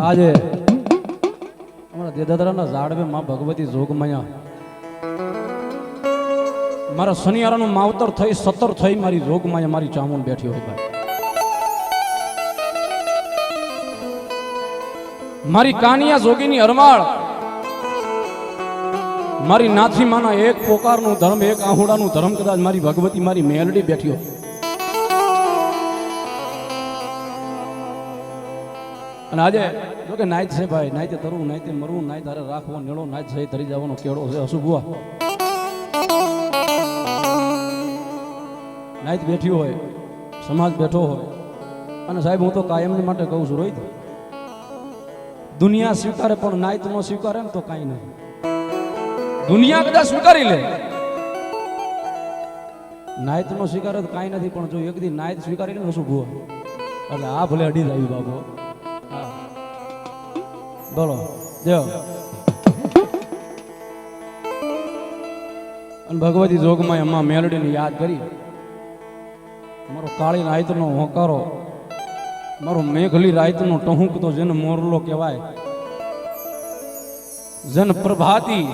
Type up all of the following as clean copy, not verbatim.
આજે અમારા દેદાદરાના ઝાડવે માં ભગવતી જોગમાયા મારા શનિયારાનું માવતર થઈ 17 થઈ મારી જોગમાયા મારી ચામુંડ બેઠી હોય ભાઈ. મારી કાનિયા જોગીની અરમાળ મારી નાથી માના એક પોકારનું ધર્મ એક આહુડાનું ધર્મ કદાચ મારી ભગવતી મારી મેલડી બેઠી હોય. અને આજે જો કે નાઈત છે ભાઈ, નાઈતે તરવું નાઈતે મરવું નાઈત હારે રાખવો નેળો નાઈત સહી તરી જવાનો કેળો છે અશુભુઆ નાઈત બેઠી હોય, સમાજ બેઠો હોય. અને સાહેબ હું તો કાયમની માટે કહું છું, રોહિત દુનિયા સ્વીકારે પણ નાઈત નો સ્વીકારે ને તો કાંઈ નહીં. દુનિયા કદાચ સ્વીકારી લે, નાઈત નો સ્વીકારે તો કાંઈ નથી, પણ જો એક દી નાઈત સ્વીકારી લે ને અશુભુઆ એટલે આ ભલે અડી જાય બાબો. બોલો દેવ અને ભગવતી જોગમાં એમાં મેલડીને યાદ કરી મારો કાળી રાયતનો હોકારો, મારો મેઘલી રાયતનો ટહુક તો જેને મોરલો કહેવાય, જન પ્રભાતી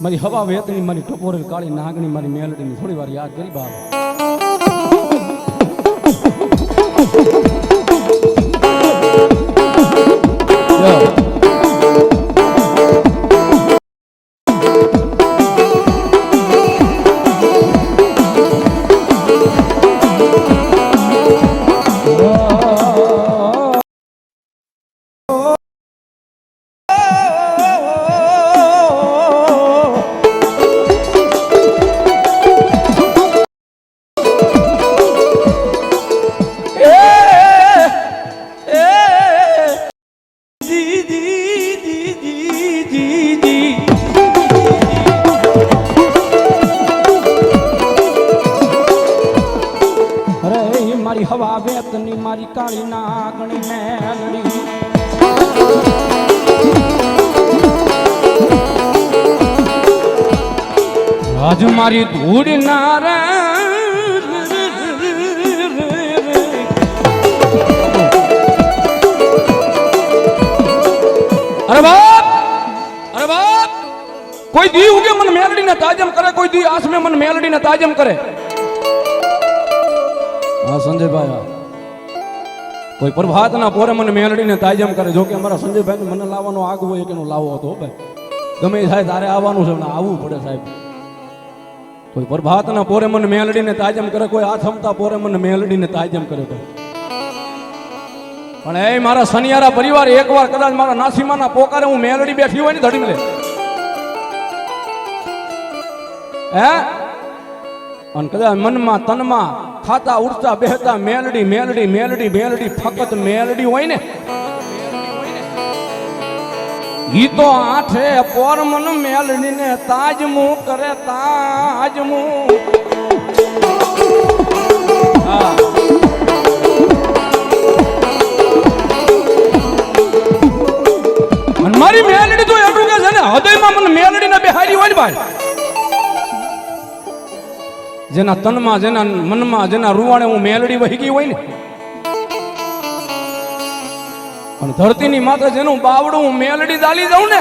મારી હવા વેતની મારી ટપોરેલ કાળી નાગણી મારી મેલડીની થોડી વાર યાદ કરી બાબા. મારી હવા વેતની મારી કાળી નાગણી મેલડી આજ મારી ધૂળ નારે અરે બાપ કોઈ દી ઉગે મન મેલડીને તાજમ કરે, કોઈ દી આસમે મન મેલડીને તાજમ કરે. હા સંજયભાઈ, કોઈ પ્રભાતના પોરે મને મેલડીને તાજમ કરે. જો કે અમારા સંજયભાઈ મને લાવવાનો આગવો એક એનો લાવો હતો ભાઈ, ગમે થાય તારે આવવાનું છે, આવવું પડે સાહેબ. કોઈ પ્રભાતના પોરે મને મેલડીને તાજમ કરે, કોઈ આથમતા પોરે મને મેલડીને તાજમ કરે. પણ એ મારા શનિયારા પરિવાર એકવાર કદાચ મારા નાસીમાના પોકારે હું મેલડી બેઠી હોય ને ધડી લે હે, અને કદાચ મનમાં તનમાં ખાતા ઉડતા બેહતા મેલડી મેલડી મેલડી મેલડી ફક્ત મેલડી હોય ને, ઈ તો આઠે પોર મન મેલડીને તાજમું કરે, તાજમું. અને મારી મેલડી તો એટલું કે છે ને, હૃદયમાં મને મેલડીને બેહારી હોય ને ભાઈ, જેના તનમાં જેના મનમાં જેના રૂવાણે હું મેલડી વહી ગઈ હોય ને, અને ધરતીની માથે જેનું બાવડું હું મેલડી દાલી દઉં ને,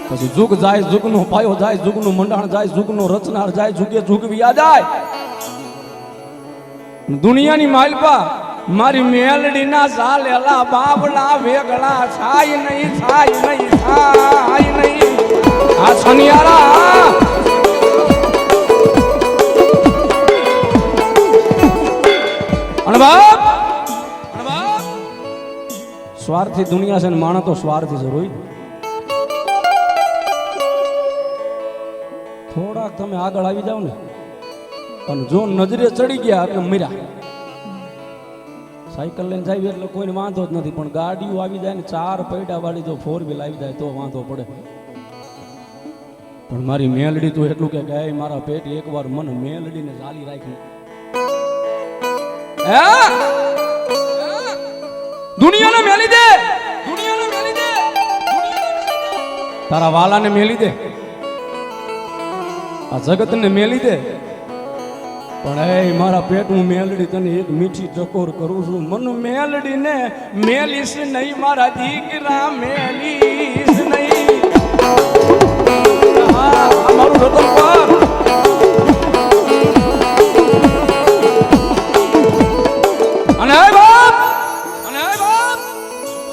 પછી જુગ જાય જુગનો પાયો જાય, જુગનું મંડાણ જાય, જુગનો રચનાર જાય, જુગે જુગવિયા જાય. દુનિયાની માલપા મારી મેલડીના ચાલેલા બાબલા વેગળા છાય નહીં, છાય નહીં, છાય નહીં. આ શનિયારા સ્વાર્થી દુનિયા છે ને માણસ તો સ્વાર્થી છે. રોહિત થોડાક તમે આગળ આવી જાવ ને, અને જો નજરે ચડી ગયા એટલે મર્યા. સાયકલ લઈને જાય એટલે કોઈને વાંધો જ નથી, પણ ગાડીઓ આવી જાય ને 4 પૈડા વાળી જો 4 વ્હીલ આવી જાય તો વાંધો પડે. પણ મારી મેલડી તો એટલું કે ગાય મારા પેટ એકવાર મને મેલડીને ઝાલી રાખી. દુનિયાને મેલી દે, દુનિયાને મેલી દે, તારા વાલાને મેલી દે, આ જગતને મેલી દે, પણ એ મારા પેટ હું મેલડી તને એક મીઠી ટકોર કરું છું. મન મેલડી ને મેલીશ નહીં મારા દીકરા, મેલીશ નહીં. હા મારું રતન પર અને હે બાપ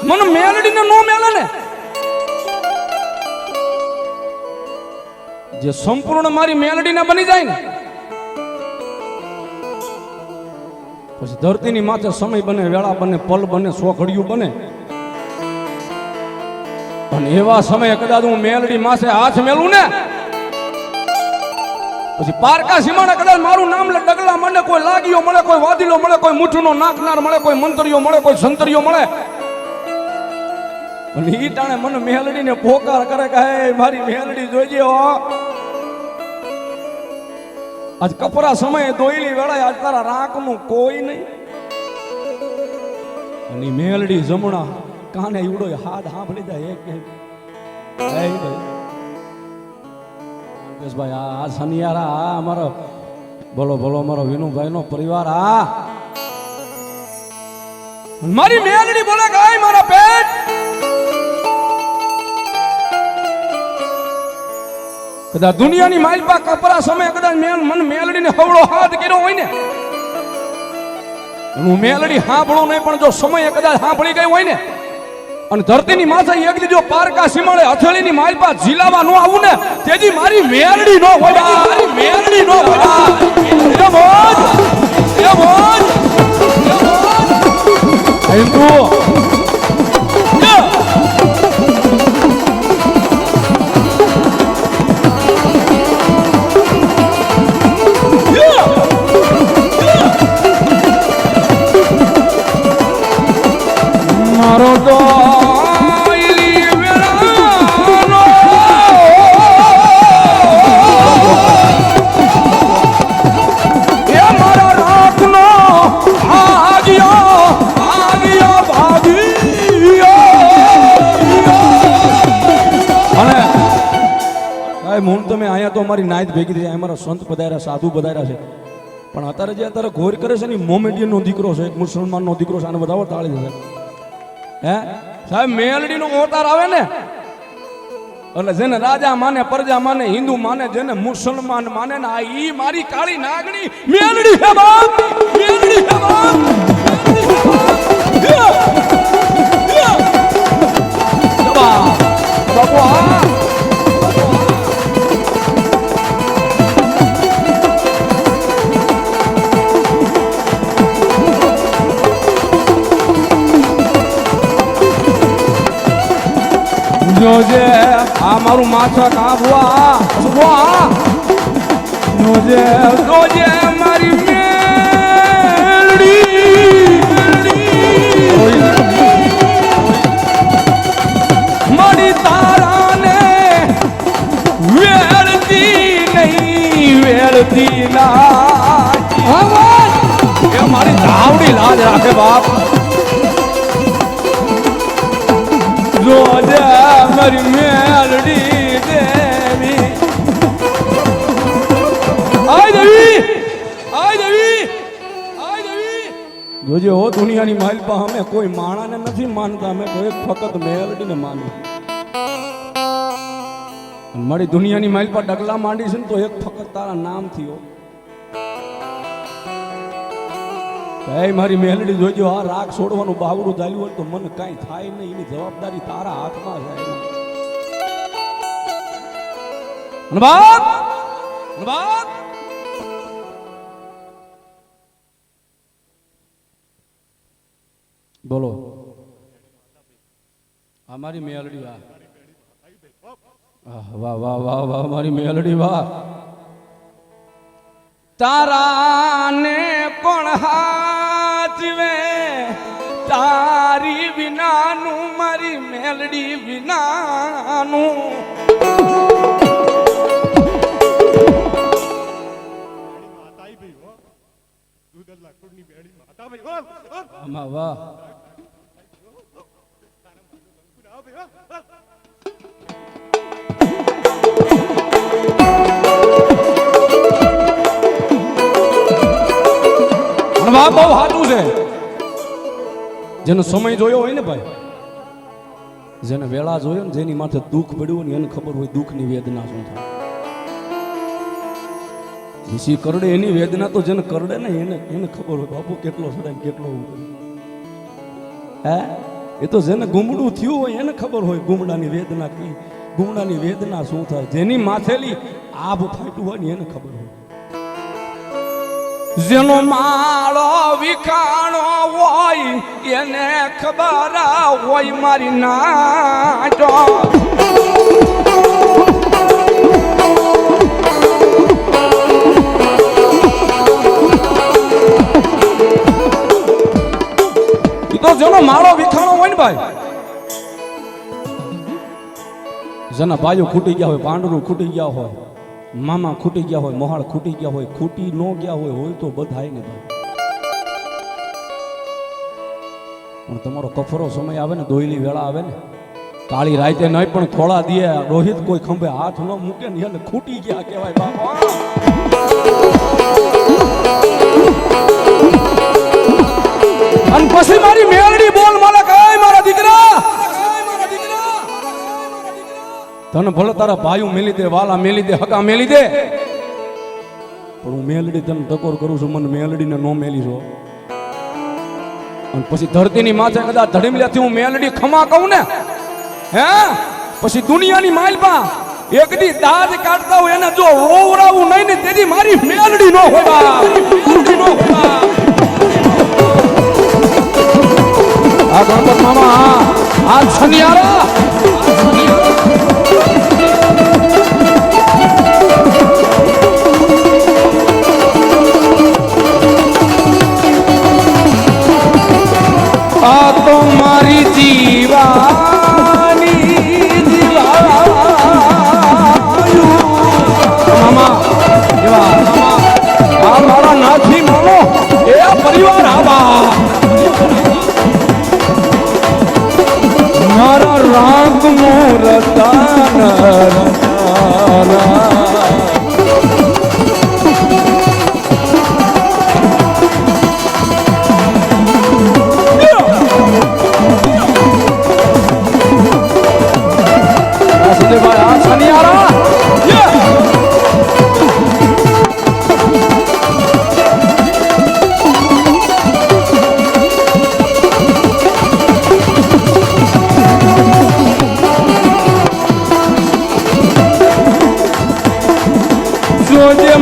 મન મેલડી ને નો મેલે ને જે સંપૂર્ણ મારી મેલડી ના બની જાય ને પછી ધરતીની માથે સમય બને, વેળા બને, પલ બને, સોઘડિયું બને. અને એવા સમયે કદાચ હું મેલડી માથે હાથ મેલું ને પછી પારકા સીમાડે કદાચ મારું નામ ડગલા મળે, કોઈ લાગીઓ મળે, કોઈ વાદીલો મળે, કોઈ મુઠ્ઠીનો નાખનાર મળે, કોઈ મંતરીઓ મળે, કોઈ સંતરીઓ મળે. અને ઈ ટાણે મને મેલડીને પોકાર કરે કે હે મારી મેલડી જોઈજે હો. આજ કપરા સમયે દોયલી વેળાએ આજ તારા રાકનું કોઈ નહીં. અને મેલડી જમણા કાને ઈવડો હાથ સાંભળી જાય એક ભાઈ આ શનિયારા આ અમારો બોલો બોલો અમારો વિનુભાઈ નો પરિવાર આ મારી મેલડી બોલે ગાય મારા પેટ કદાચ દુનિયાની માલપા કપરા સમય કદાચ મન મેલડીને હવળો હાથ કર્યો હોય ને હું મેલડી સાંભળું નહીં પણ જો સમય કદાચ સાંભળી ગઈ હોય ને અને ધરતીની માથે એક દીજો પારકા સીમાડે હથેળીની માલપા ઝીલાવા નો આવું ને તેથી મારી મેલડી નો હોય, મારી મેલડી નો હોય. એ મોજ એ મોજ હિન્દુ મારો તો હું તમે અહીંયા તો અમારી નાઈત ભેગી થઈ, અમારા સંત પધાર્યા, સાધુ પધાર્યા છે. પણ અત્યારે જે અત્યારે ઘોર કરે છે ને મોમેડિયન નો દીકરો છે, એક મુસલમાન નો દીકરો છે, આને બધા તાળી દેશે. હે સાહેબ મેલડી નો અવતાર આવે ને એટલે જેને રાજા માને, પ્રજા માને, હિન્દુ માને, જેને મુસલમાન માને ને આ ઈ મારી કાળી નાગણી મેલડી છે બાપ, મેલડી છે બાપ. બાપુ આ જોજે આ મારું માથા કાબવા જોજે જોજે મારી મારી તારાને વેળતી નહીં, વેળતી ના એ મારી ધાવડી લાજ રાખે બાપ. જોજે મારી મેલડી દેવી, આય દેવી, આય દેવી, આય દેવી. જોજે હો દુનિયાની માલપા અમે કોઈ માણાને નથી માનતા, અમે તો એક ફક્ત મેલડીને માની. મારી દુનિયાની માલપા ડગલા માંડી છે ને તો એક ફક્ત તારા નામથી હો. હે મારી મેલડી જોજો આ રાગ છોડવાનું બાવડું ચાલ્યું હોય તો મને કાંઈ થાય નહીં, એની જવાબદારી તારા હાથમાં છે. બોલો આ મારી મેલડી વાહ વાહ વાહ વાહ વાહ મારી મેલડી વાહ. તારાને કોણ હાચવે તારી વિનાનું, મારી મેલડી વિનાનું. આમાં વાહ બાપ બહુ સાચું છે. જેનો સમય જોયો હોય ને ભાઈ, જેને વેળા જોયો ને, જેની માથે દુઃખ પડ્યું ને એને ખબર હોય દુઃખની વેદના શું થાય. વિસી કરડે એની વેદના તો જેને કરડે ને એને ખબર હોય બાપુ કેટલો સડાય કેટલો હે. એ તો જેને ગુમડું થયું હોય એને ખબર હોય ગુમડાની વેદના કઈ, ગુમડાની વેદના શું થાય. જેની માથેલી આભ ફાટ્યું હોય ને એને ખબર હોય. જેનો માળો વિખાણો હોય એને ખબર હોય મારી નાચો. તો જેનો માળો વિખાણો હોય ને ભાઈ, જેના ભાઈઓ ખૂટી ગયા હોય, પાંડરું ખૂટી ગયા હોય, મામા ખૂટી ગયા હોય, મોહાળ ખૂટી ગયા હોય, ખૂટી ન ગયા હોય તો બધાય ને ભાઈ. પણ તમારો કફરો સમય આવે ને, દોયલી વેળા આવે ને, કાળી રાતે નહીં પણ થોડા દીએ રોહિત કોઈ ખંભે હાથ ન મૂકે ને એને ખૂટી ગયા કહેવાય બાપા. અને પછી મારી મેળડી બોલ મારા કહે મારા દીકરા, તને ભલે તારા ભાઈઓ મેલી દે, વાલા મેલી દે, હકા મેલી દે, પણ હું મેલડી તને ટકોર કરું છું, મને મેલડીને નો મેલી છો. અને પછી ધરતીની માથે કદાચ ધડીમલ્યાથી હું મેલડી ખમા કહું ને, હે પછી દુનિયાની માલપા એકદી દાદ કાઢતા હોય એને જો ઓવરાવું નહીં ને તેથી મારી મેલડી નો હોય, મેલડી નો હોય. આ ગણપત મામા આ છનિયારા આ તો મારી જીવાની મામા જેવા આ મારા નાથી માનો એ પરિવાર આવા મારા રાગ મોરતા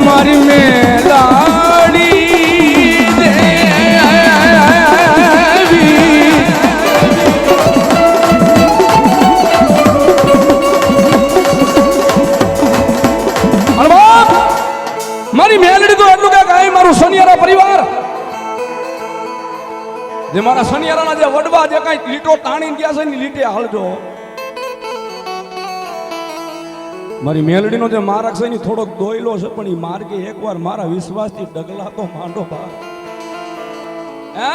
મારી મેલાડી દેવી મારી મેલડી તો એટલું કે કાંઈ મારું શનિયારા પરિવાર જે મારા શનિયારાના જે વડવા જે કાંઈ લીટો તાણી ગયા છે ને લીટે હાલજો. મારી મેલડીનો જે માર્ગ છે ને થોડોક દોયલો છે પણ એ માર્ગે એકવાર મારા વિશ્વાસથી ડગલા તો માંડો ભાર. હે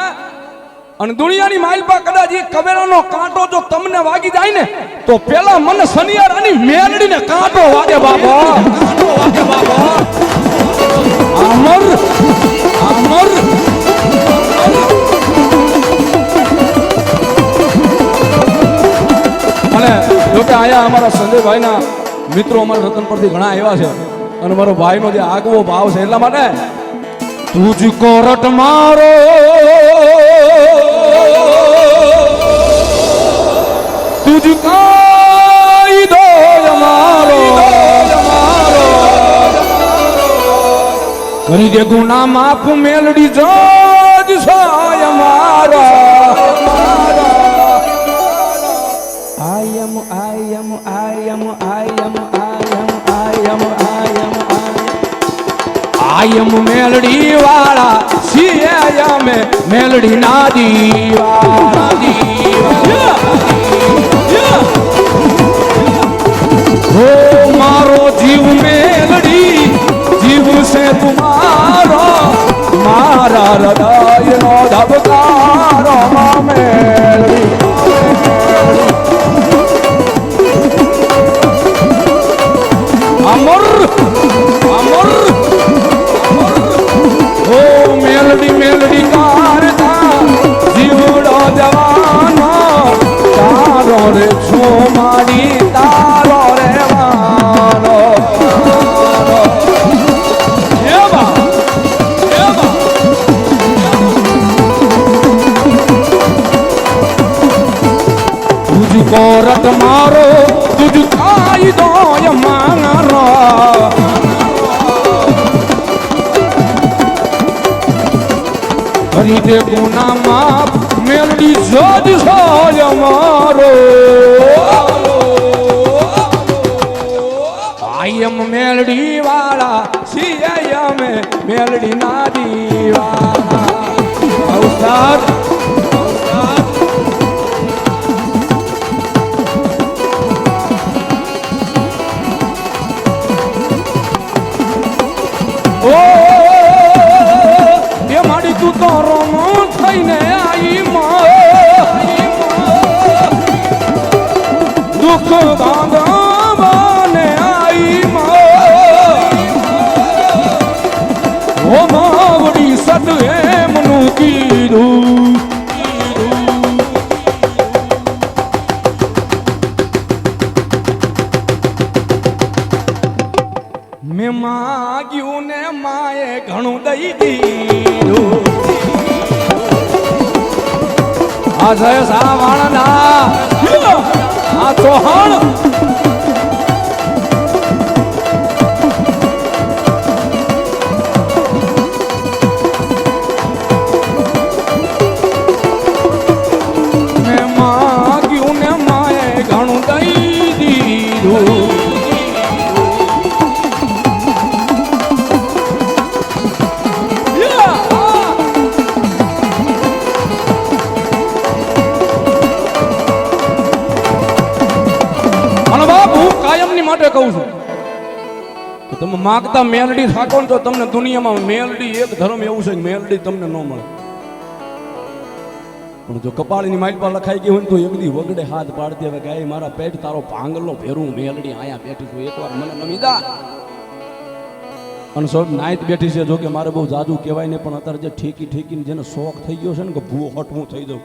અને દુનિયાની માઇલપા કદાચ એ કવેરાનો કાંટો જો તમને વાગી જાય ને તો પેલા મને શનિયારાની મેલડીને કાંટો વાગે બાબા, કાંટો વાગે બાબા. અમર અમર અને જોકે આયા અમારા સંજયભાઈના મિત્રો અમારા રતન પરથી ઘણા એવા છે અને મારો ભાઈનો જે આગવો ભાવ છે એટલા માટે તુજકો રટ મારો તુજકાઈ દો અમારો કરી દે ગુના માફ મેલડી જજ સાય મારા. I am મેલડી વાળા છીએ અમે મેલડી ના દીવા. હો મારો જીવ મેલડી જીવ છે તુમારો, મારા હૃદયનો ધબકારો મેલડી. અમર અમર ઓ મેલડી મેલડી જવાનો તારો રે છો મારી તારો રે વાનો तुझको रट मारो तुझका ही दो ये मांगरो हरी दे गुना माप मेलडी जोज सो ये मारो आई एम मेलडी वाला सी आई एम मेलडी ना दीवाना उस्ताद તું તો રોમો થઈને આઈ દુઃખ બાંધવાને આઈ હો માવડી સદ એમનું કીધું મેં માગ્યું ને માએ ઘણું દઈ દીધું આ જય સાવાણના આ ચૌહાણ મેં માગ્યું ને માએ ઘણું દઈ દીધું માટે કહું છું કે તમે માગતા મેલડી થાકો ને તો તમને દુનિયામાં મેલડી એક ધર્મ એવું છે કે મેલડી તમને ન મળે પણ જો કપાળની માઇલ પર લખાઈ ગઈ હોય ને તો એક દી વગડે હાથ પાડતી હવે ગાય મારા પેટ તારો પાંગલનો ફેરું મેલડી આયા બેઠી છું એકવાર મને નમી દા અને સૌ નાઈટ બેઠી છે જો કે મારે બહુ જાદુ કહેવાય ને પણ અત્યારે જે ઠીકીને જેને શોખ થઈ ગયો છે ને કે ભૂવો હટવું થઈ જાઉં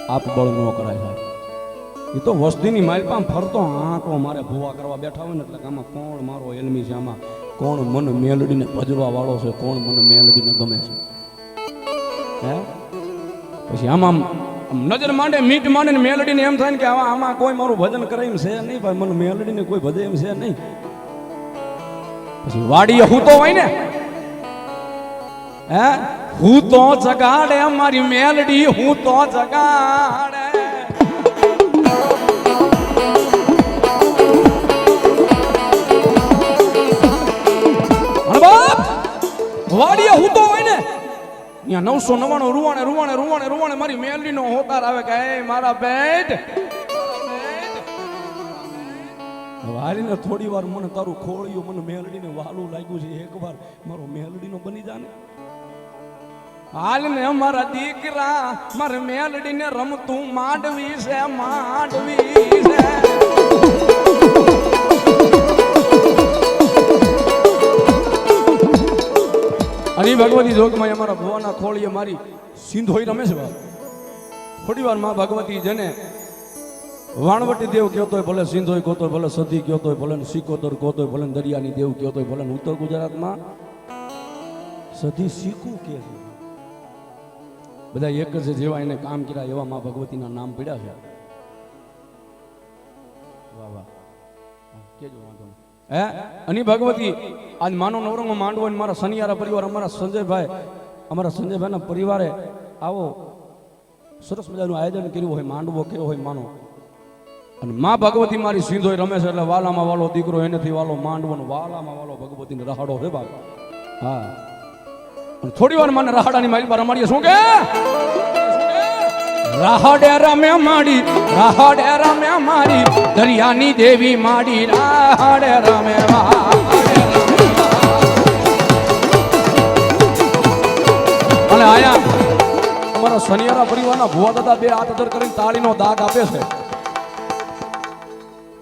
આપ બળ ન કરાય સાહેબ એ તો વસ્તીની માલપામ ફરતો આંટો મારે ભૂવા કરવા બેઠા હોય ને એટલે આમાં કોણ મારો એલમી છે આમાં કોણ મન મેલડીને ભજવા વાળો છે કોણ મને મેલડીને ગમે છે હે પછી આમાં નજર માંડે મીટ માંડે ને મેલડીને એમ થાય ને કે આમાં કોઈ મારું ભજન કરે એમ છે નહીં ભાઈ મને મેલડીને કોઈ ભજે એમ છે નહીં પછી વાડીએ હું તો હોય ને હે હું તો જગાડે મારી મેલડી હું તો જગાડે વાડીએ હું તો હોય ને ત્યાં 999 રૂવાણે મારી મેલડી નો હોતાર આવે કે મારા બેટ વાલીને થોડી વાર મને તારું ખોળ્યું મને મેલડીને વાલું લાગ્યું છે એકવાર મારો મેલડીનો બની જાને હાલ ને મારા દીકરા મારે મેલડીને રમતું માંડવી છે હરી ભગવતી જોગમાં અમારા ભુવાના ખોળીએ મારી સિંધોઈ રમે છે થોડી વાર માં ભગવતી જેને વાણવટી દેવ કહેતો હોય ભલે સિંધોઈ કહેતો હોય ભલે સધી કહેતો હોય ભલે સિકોતર કહેતો હોય ભલે દરિયાની દેવ કહેતો હોય ભલે ઉત્તર ગુજરાતમાં સધી શીખું કે છે બધા એક જ જેવા એને કામ કર્યા એવા માં ભગવતીના નામ પડ્યા છે વાહ વાહ કેજો વાંધો હે અની ભગવતી આજ માનો નવરંગમાં માંડવો ને મારા સનિયારા પરિવાર અમારા સંજયભાઈના પરિવારે આવો સરસ મજાનું આયોજન કર્યું હોય માંડવો કેવો હોય માનો અને માં ભગવતી મારી સિંધોઈ રમે છે એટલે વાલામાં વાલો દીકરો એનેથી વાલો માંડવો વાલામાં વાલો ભગવતીને રહાડો છે બાપ હા થોડી વાર મને રહાડાની માઇલ પર રમાડીએ શું કે રાહડે રમ્યા માડી દરિયાની દેવી માડી રાહડે રમ્યા અને આયા અમારા શનિયારા પરિવારના ભુવા દાદા બે હાથ અદર કરીને તાળીનો દાગ આપે છે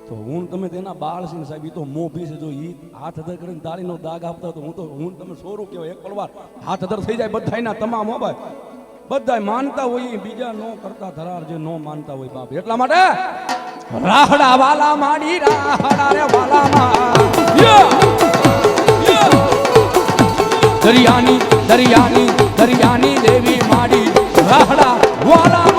તો હું તમે તેના બાળ સિંહ સાહેબ ઈ તો મોભી છે જો ઈ હાથ અદર કરીને તાળીનો દાગ આપતા તો હું તમે સોરું કેવાય એક પલવાર હાથ અદર થઈ જાય બધાયના તમામ હો ભાઈ બધા માનતા હોય બીજા નો કરતા ધરાર જે નો માનતા હોય બાપ એટલા માટે રાહડા વાલા માડી રાહડા રે વાલા દરિયાની દરિયાની દરિયાની દેવી માડી રાહડા વાલા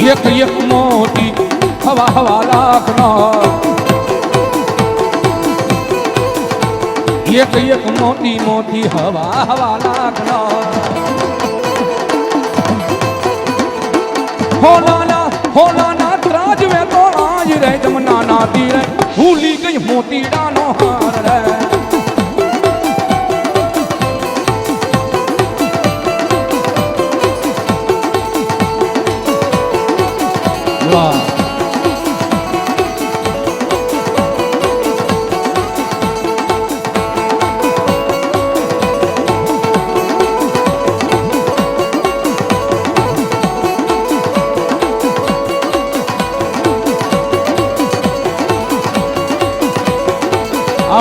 એક એક મોતી હવા હવા લાખના એક એક મોતી મોતી હવા હવા લાખના હોલાના ત્રાજવે તો આજ રે જમના નાતી રે ભૂલી ગઈ મોતીડાનો હાર રે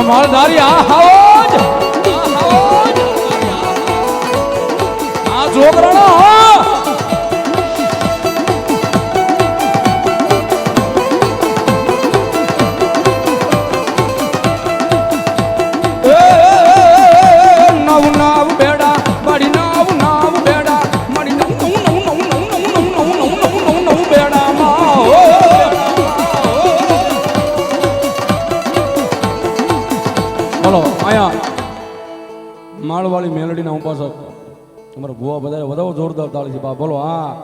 માલધારી આ છોકરાનો નવ નવ બેડા મારી નવ નવ બેડા મારી નવ બેડા બોલો આયા માળવાળી મેલડીના ઉપાસક તમારા ભુવા બધા વધારે જોરદાર તાળી છે બા બોલો હા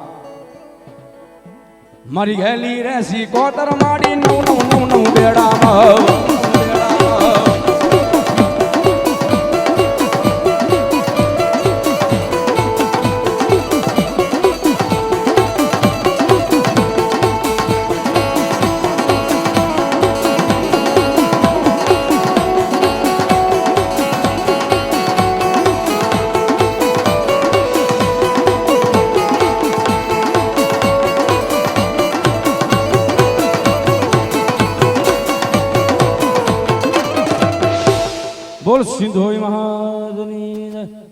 મારી ગેલી રેસી કોતર માડી નવ નવ નવ નવ બેડામાં બોલ સિંધોઈ મહા